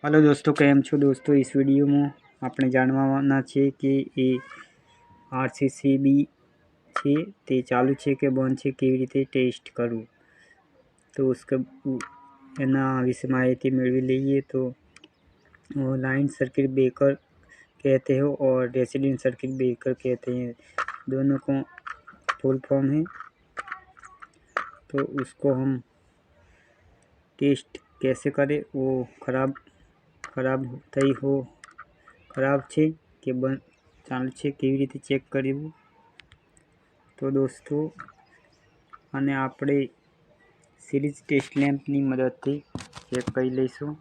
Hello दोस्तों, केम छो दोस्तों। इस वीडियो में आपने जानवाना छे कि ए आरसीसीबी छे ते चालू छे के बंद छे, केवी रीते टेस्ट करूँ तो उसका एना विषय माहिती मेळवी लईए। तो वो लाइन सर्किट ब्रेकर कहते हो और रेसिडेंट सर्किट ब्रेकर कहते हैं, दोनों को फुल फॉर्म है। तो उसको हम टेस्ट कैसे करें, वो खराब छे के बंद चालू छे केवी रीते चेक करूँ। तो दोस्तों आने आपणे सीरीज टेस्ट लैम्प नी मददथी चेक करी लईशुं।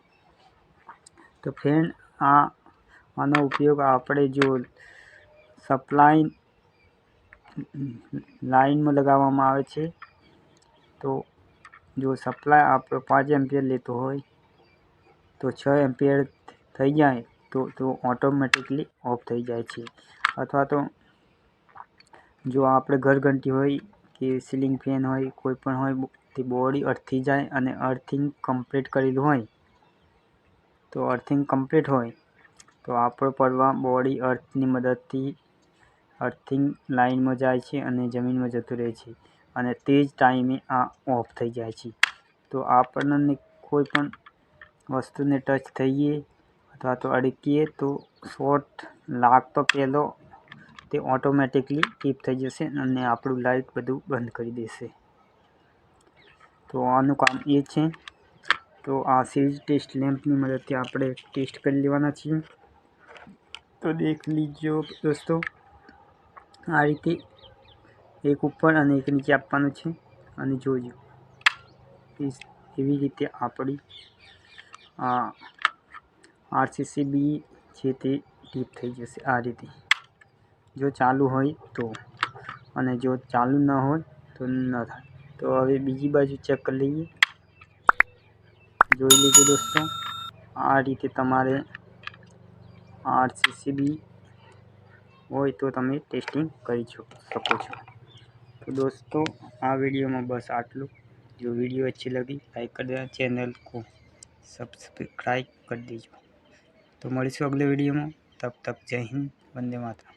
तो फ्रेंड आनो उपयोग आपणे जो सप्लाय लाइन में लगाववामां आवे छे, तो जो सप्लाय आपणो 5 एम्पियर लेतो होय तो 6 एम्पियर थई जाए तो ऑटोमेटिकली ऑफ थई जाए छे। अथवा तो जो आपणे घर घंटी होय कि सीलिंग फेन होय कोईपण होय ते बॉडी अर्थ थी जाए अने अर्थिंग कम्प्लीट करेलुं होय तो अर्थिंग कम्प्लीट होय तो आपणो परवा बॉडी अर्थनी मददथी अर्थिंग लाइन में जाए छे अने जमीन में जतुं रहे छे अने ते ज टाइमे आ ऑफ थई जाए छे। तो आपणने कोईपण वस्तु ने टच थईए अथवा तो अडकीए तो शॉर्ट लागतो पहेलो ते ऑटोमेटिकली टीप थई जशे अने आपणुं लाइट बधुं बंध करी देशे। तो आनुं काम ए छे। तो आ सीरीज टेस्ट लैम्पनी मददथी आपणे टेस्ट करी लेवाना छीए। तो देख लीजो दोस्तों, आ रीते एक ऊपर अने एक नीचे आपवानुं छे अने जोजो एवी रीते आपणी आरसीसीबी छे ते टीप थई जशे आ रीते, जो चालू होय तो अने जो चालू न होय तो न थाय। तो हवे बीजी बाजू चेक कर लईए। जोई लीजो दोस्तों, आ रीते तमारे आरसीसीबी होय तो तमे टेस्टिंग करी शको छो। तो दोस्तों आ वीडियो में बस आटलू। जो वीडियो अच्छी लगी लाइक कर देना, चैनल को सब्सक्राइब कर दीजिए। तो मळीशुं अगले वीडियो में, तब तक जय हिंद, वंदे मातरम।